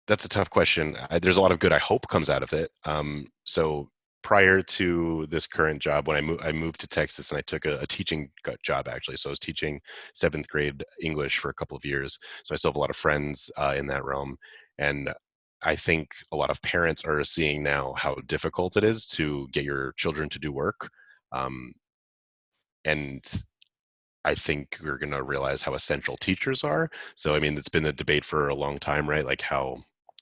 That's a tough question. There's a lot of good I hope comes out of it. So prior to this current job, when I moved to Texas, and I took a teaching job, actually. So I was teaching 7th grade English for a couple of years. So I still have a lot of friends in that realm. And I think a lot of parents are seeing now how difficult it is to get your children to do work. And I think we're going to realize how essential teachers are. So, it's been a debate for a long time, right? Like how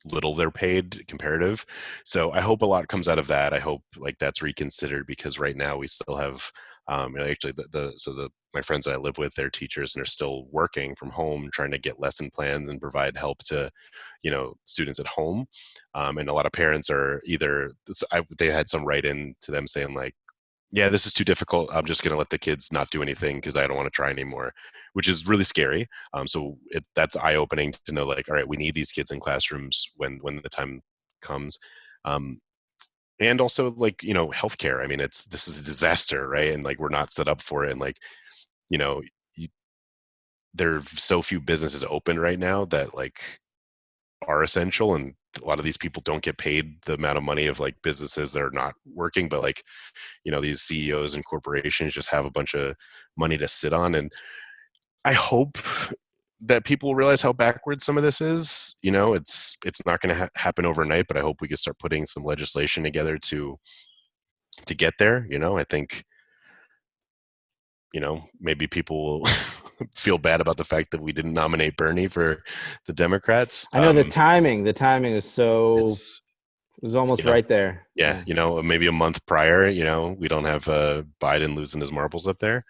little they're paid comparative. So I hope a lot comes out of that. I hope like that's reconsidered, because right now we still have, actually my friends that I live with, they're teachers and are still working from home, trying to get lesson plans and provide help to, students at home. And a lot of parents are either, they had some write in to them saying like, yeah, this is too difficult. I'm just going to let the kids not do anything because I don't want to try anymore, which is really scary. That's eye opening to know like, all right, we need these kids in classrooms when the time comes. And also like, healthcare. I mean, this is a disaster, right? And like, we're not set up for it. And like, you know, you, there are so few businesses open right now that like are essential, and a lot of these people don't get paid the amount of money of like businesses that are not working, but like, these CEOs and corporations just have a bunch of money to sit on. And I hope that people realize how backwards some of this is. It's not going to happen overnight, but I hope we can start putting some legislation together to get there. I think, maybe people will feel bad about the fact that we didn't nominate Bernie for the Democrats. I know the timing is so, it was almost right there. Yeah. Maybe a month prior, we don't have Biden losing his marbles up there.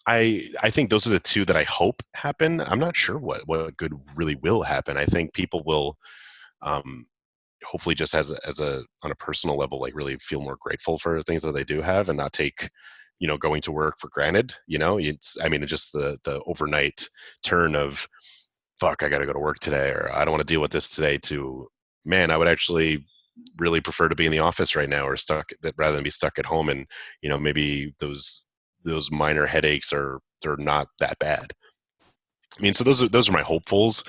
I think those are the two that I hope happen. I'm not sure what good really will happen. I think people will, hopefully just on a personal level, like really feel more grateful for things that they do have and not take, going to work for granted. It's just the overnight turn of, fuck, I got to go to work today, or I don't want to deal with this today, to, man, I would actually really prefer to be in the office right now, or rather than be stuck at home. And, maybe those minor headaches they're not that bad. I mean, so those are my hopefuls.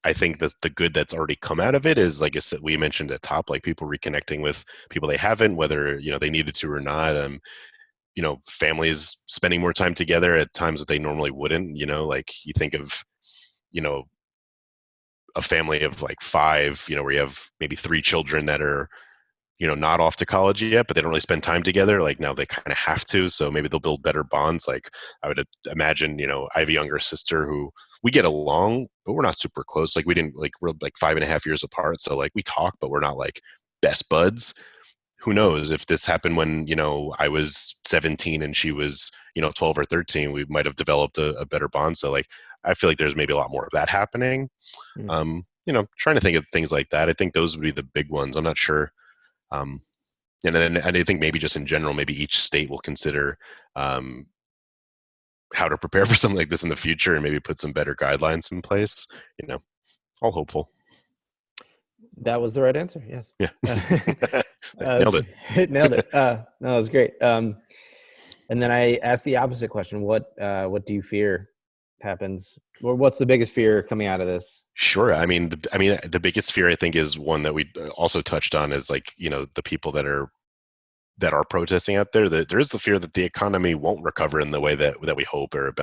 I think that the good that's already come out of it is, like I said, we mentioned at top, like people reconnecting with people they haven't, whether, they needed to or not. Families spending more time together at times that they normally wouldn't, like you think of, a family of like 5, where you have maybe 3 children that are, not off to college yet, but they don't really spend time together. Like now they kind of have to, so maybe they'll build better bonds. Like I would imagine, I have a younger sister who we get along, but we're not super close. Like we're like 5.5 years apart. So like we talk, but we're not like best buds. Who knows if this happened when, I was 17 and she was, 12 or 13, we might've developed a better bond. So like, I feel like there's maybe a lot more of that happening. Trying to think of things like that. I think those would be the big ones. I'm not sure. And I think maybe just in general, maybe each state will consider how to prepare for something like this in the future, and maybe put some better guidelines in place. All hopeful. That was the right answer. Yes. Yeah. Nailed it. Nailed it. No, that was great. And then I asked the opposite question. What do you fear happens, or what's the biggest fear coming out of this? Sure. I mean, the biggest fear I think is one that we also touched on is like, the people that are protesting out there, that there is the fear that the economy won't recover in the way that we hope, or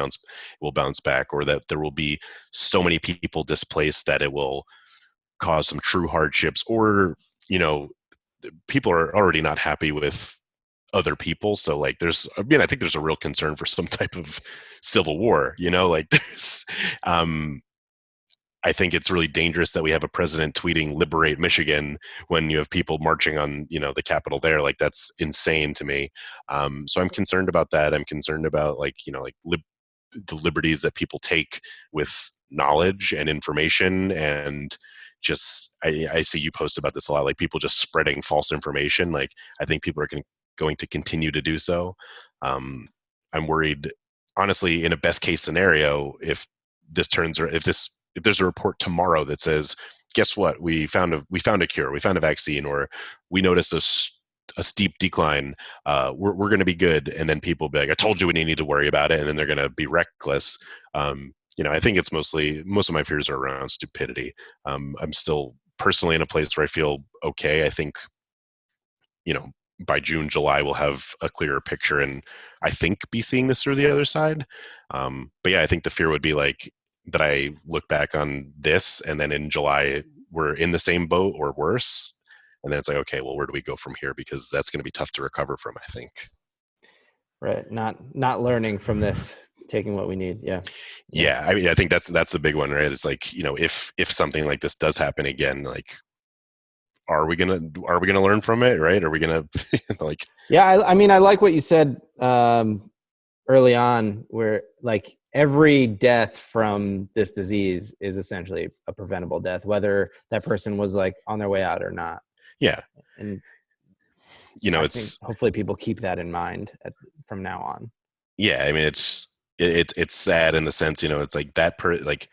will bounce back, or that there will be so many people displaced that it will cause some true hardships, or, people are already not happy with other people. So like I think there's a real concern for some type of civil war, like there's, I think it's really dangerous that we have a president tweeting "Liberate Michigan" when you have people marching on, the Capitol there. Like that's insane to me. So I'm concerned about that. I'm concerned about the liberties that people take with knowledge and information, and just I see you post about this a lot. Like people just spreading false information. Like I think people are going to continue to do so. I'm worried, honestly, in a best case scenario, if there's a report tomorrow that says, guess what, we found a cure, we found a vaccine, or we noticed a steep decline, we're going to be good. And then people be like, I told you we didn't need to worry about it. And then they're going to be reckless. I think it's most of my fears are around stupidity. I'm still personally in a place where I feel okay. I think, by June, July, we'll have a clearer picture, and I think be seeing this through the other side. But yeah, I think the fear would be like that I look back on this, and then in July we're in the same boat or worse, and then it's like, okay, well, where do we go from here? Because that's going to be tough to recover from, I think. Right. Not learning from this taking what we need. Yeah. Yeah. I mean, I think that's the big one, right? It's like, if something like this does happen again, like, are we gonna learn from it, right? Are we gonna like? Yeah, I mean, I like what you said early on, where like every death from this disease is essentially a preventable death, whether that person was like on their way out or not. Yeah, and I think it's hopefully people keep that in mind from now on. Yeah, I mean, it's sad in the sense, it's like like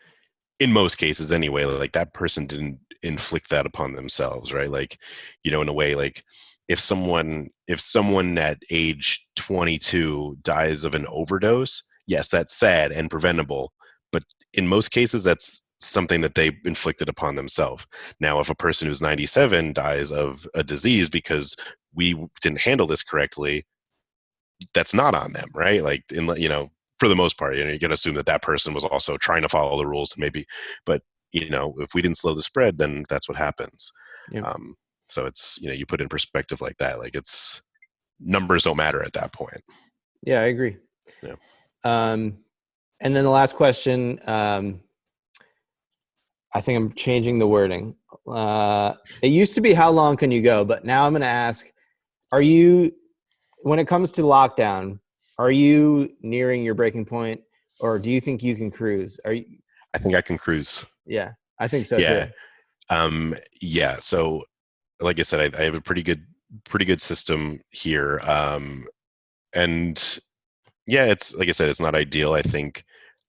in most cases anyway, like that person didn't inflict that upon themselves, right? Like, in a way, like if someone at age 22 dies of an overdose, yes, that's sad and preventable, but in most cases that's something that they inflicted upon themselves. Now, if a person who's 97 dies of a disease because we didn't handle this correctly, that's not on them, right? Like, for the most part, you got to assume that person was also trying to follow the rules, maybe, but if we didn't slow the spread, then that's what happens. Yeah. So it's, you put it in perspective like that, like it's numbers don't matter at that point. Yeah, I agree. Yeah. And then the last question, I think I'm changing the wording. It used to be how long can you go, but now I'm going to ask, when it comes to lockdown, are you nearing your breaking point, or do you think you can cruise? I think I can cruise. Yeah, I think so yeah. too. Yeah. So like I said, I have a pretty good system here. And yeah, it's like I said, it's not ideal. I think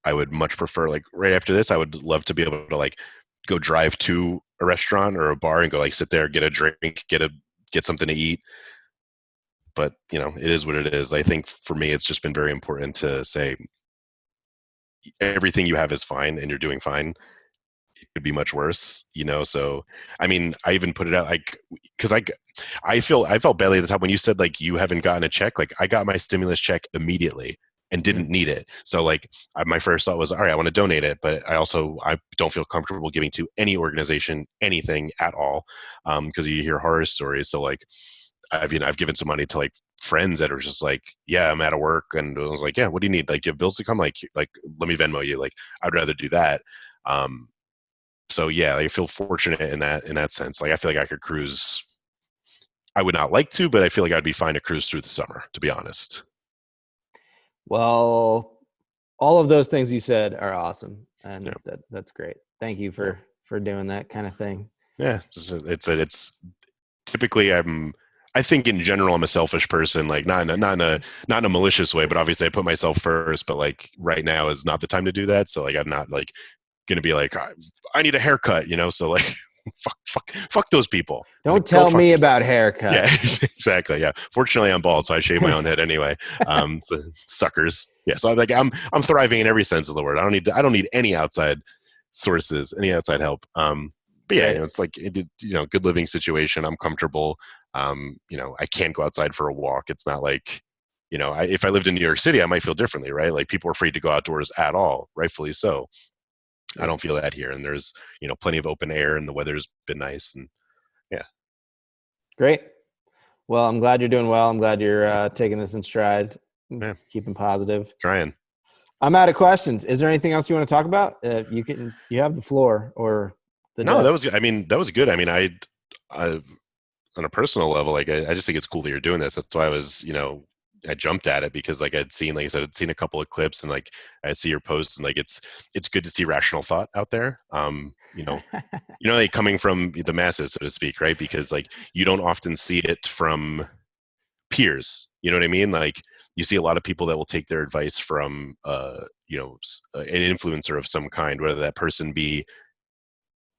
I would much prefer, like right after this, I would love to be able to like go drive to a restaurant or a bar and go like sit there, get a drink, get something to eat. But it is what it is. I think for me, it's just been very important to say everything you have is fine and you're doing fine. It could be much worse, So, I mean, I even put it out like, because I felt badly at the time when you said like you haven't gotten a check. Like I got my stimulus check immediately and didn't need it. So like my first thought was, all right, I want to donate it, but I don't feel comfortable giving to any organization anything at all, because you hear horror stories. So like I've given some money to like friends that are just like, yeah, I'm out of work, and I was like, yeah, what do you need? Like, you have bills to come? Like let me Venmo you. Like I'd rather do that. So yeah, I feel fortunate in that sense. Like I feel like I could cruise. I would not like to, but I feel like I'd be fine to cruise through the summer, to be honest. Well, all of those things you said are awesome, and that's great. Thank you for doing that kind of thing. Yeah, it's typically I think in general I'm a selfish person, like not in a malicious way, but obviously I put myself first. But like right now is not the time to do that. So like I'm not like going to be like I need a haircut, So like fuck those people. Don't like, tell me about haircuts. Yeah, exactly. Yeah. Fortunately, I'm bald, so I shave my own head anyway. So suckers. Yeah. So I'm thriving in every sense of the word. I don't need any outside sources, any outside help. But yeah, it's like good living situation. I'm comfortable. I can't go outside for a walk. It's not like, if I lived in New York City, I might feel differently, right? Like people are afraid to go outdoors at all, rightfully so. I don't feel that here, and there's plenty of open air, and the weather's been nice, and yeah. Great. Well, I'm glad you're doing well. I'm glad you're taking this in stride. Yeah. Keeping positive. Trying. I'm out of questions. Is there anything else you want to talk about? You have the floor or the No, desk. that was good. I mean, that was good. I mean, I on a personal level, like I just think it's cool that you're doing this. That's why I was, I jumped at it, because like I'd seen a couple of clips, and like I'd see your posts, and like it's good to see rational thought out there. Like coming from the masses, so to speak, right? Because like you don't often see it from peers. You know what I mean? Like you see a lot of people that will take their advice from, an influencer of some kind, whether that person be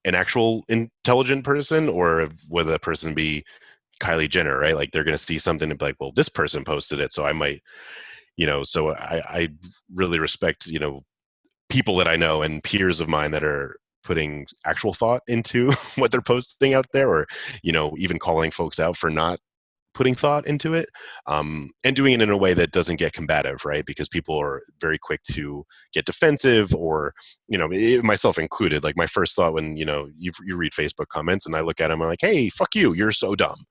an actual intelligent person or whether that person be Kylie Jenner, right? Like they're going to see something and be like, well, this person posted it, so I might, so I really respect, people that I know and peers of mine that are putting actual thought into what they're posting out there, or, even calling folks out for not putting thought into it, and doing it in a way that doesn't get combative, right? Because people are very quick to get defensive, or, myself included. Like my first thought when, you read Facebook comments and I look at them, I'm like, hey, fuck you, you're so dumb.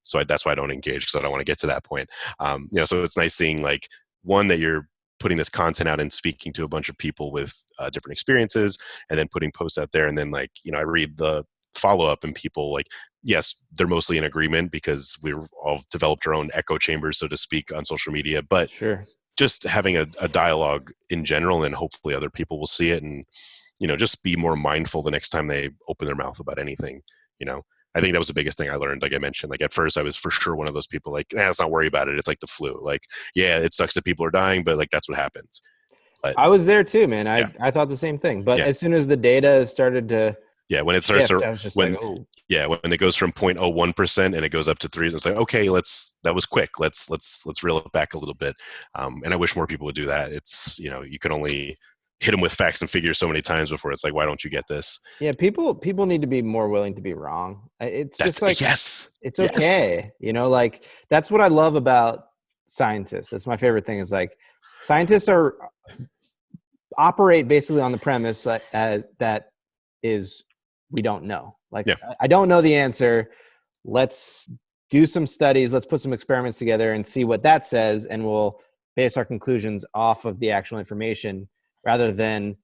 So that's why I don't engage, because I don't want to get to that point. So it's nice seeing like, one, that you're putting this content out and speaking to a bunch of people with different experiences, and then putting posts out there. And then like, I read the follow-up, and people like, yes, they're mostly in agreement because we've all developed our own echo chambers, so to speak, on social media. But Sure. just having a dialogue in general, and hopefully other people will see it, and just be more mindful the next time they open their mouth about anything. I think that was the biggest thing I learned. Like I mentioned, like at first I was for sure one of those people like, let's not worry about it, it's like the flu. Like, yeah, it sucks that people are dying, but like that's what happens. But I was there too, man. Yeah. I thought the same thing. But Yeah. as soon as the data started to when it starts shift, I was just when like, oh. when it goes from 0.01% and it goes up to 3, it's like, okay, that was quick. Let's reel it back a little bit. And I wish more people would do that. It's, you can only hit them with facts and figures so many times before it's like, why don't you get this? Yeah, people need to be more willing to be wrong. It's just like, yes, it's okay. Like that's what I love about scientists. That's my favorite thing, is like scientists operate basically on the premise that is, we don't know. Like, I don't know the answer. Let's do some studies. Let's put some experiments together and see what that says. And we'll base our conclusions off of the actual information, rather than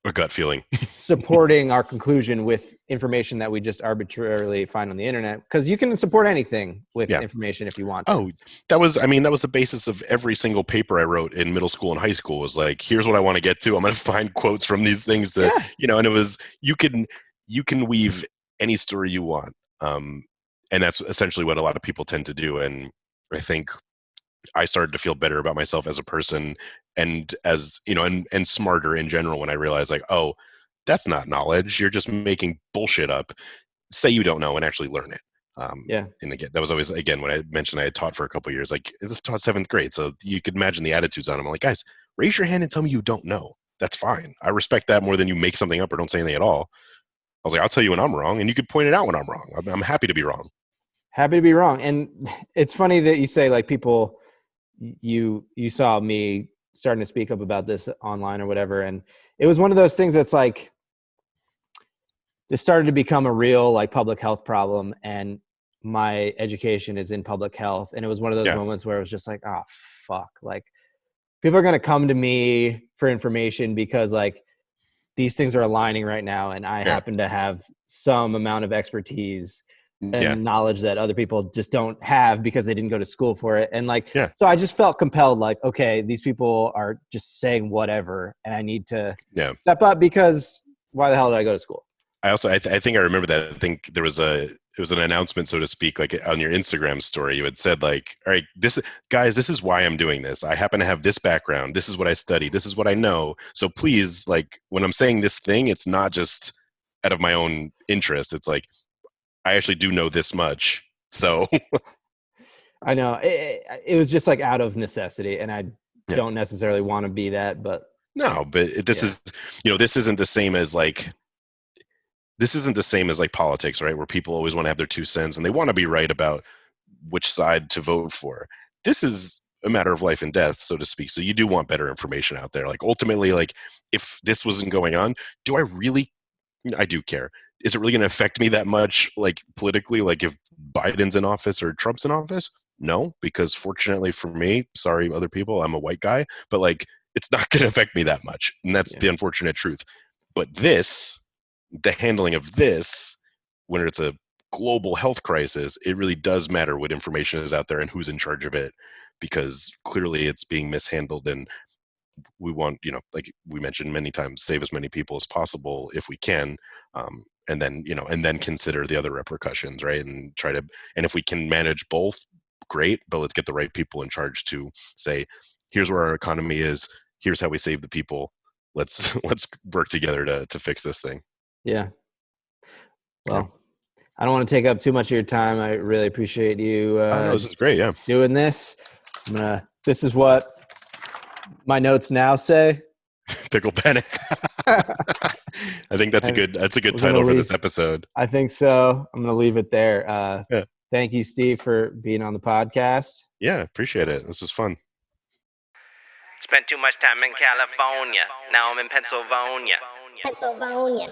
a gut feeling supporting our conclusion with information that we just arbitrarily find on the internet. Because you can support anything with information if you want to. Oh, that was the basis of every single paper I wrote in middle school and high school, was like, here's what I want to get to. I'm going to find quotes from these things and it was, you can weave any story you want. And that's essentially what a lot of people tend to do. And I think I started to feel better about myself as a person, and as and smarter in general, when I realized like, oh, that's not knowledge. You're just making bullshit up. Say you don't know and actually learn it. And again, that was always, again, when I mentioned I had taught for a couple of years, like it was taught 7th grade. So you could imagine the attitudes on them. I'm like, guys, raise your hand and tell me you don't know. That's fine. I respect that more than you make something up or don't say anything at all. I was like, I'll tell you when I'm wrong, and you could point it out when I'm wrong. I'm happy to be wrong. Happy to be wrong. And it's funny that you say like people, you saw me starting to speak up about this online or whatever. And it was one of those things that's like, this started to become a real like public health problem, and my education is in public health. And it was one of those moments where it was just like, oh fuck, like people are going to come to me for information because like these things are aligning right now. And I happen to have some amount of expertise and knowledge that other people just don't have because they didn't go to school for it. And like, so I just felt compelled, like, okay, these people are just saying whatever, and I need to step up, because why the hell did I go to school? I also, I think I remember that. I think it was an announcement, so to speak, like on your Instagram story, you had said like, all right, this is why I'm doing this. I happen to have this background. This is what I study. This is what I know. So please, like when I'm saying this thing, it's not just out of my own interest. It's like, I actually do know this much. So I know it was just like out of necessity, and I don't necessarily want to be that, but no, but this is, this isn't the same as like, politics, right? Where people always want to have their 2 cents and they want to be right about which side to vote for. This is a matter of life and death, so to speak. So you do want better information out there. Like ultimately, like if this wasn't going on, I do care. Is it really going to affect me that much, like politically, like if Biden's in office or Trump's in office? No, because fortunately for me, sorry other people, I'm a white guy, but like it's not going to affect me that much. And that's the unfortunate truth. But the handling of this, when it's a global health crisis, it really does matter what information is out there and who's in charge of it, because clearly it's being mishandled. And we want, like we mentioned many times, save as many people as possible if we can. And then consider the other repercussions, right? And and if we can manage both, great, but let's get the right people in charge to say, here's where our economy is. Here's how we save the people. Let's work together to fix this thing. Yeah. Well, I don't want to take up too much of your time. I really appreciate you. No, this is great. Yeah. Doing this. This is what my notes now say. Pickle Panic. I think that's a good title for this episode. I think so. I'm going to leave it there. Thank you, Steve, for being on the podcast. Yeah, appreciate it. This was fun. Spent too much time in California. Now I'm in Pennsylvania. Pennsylvania.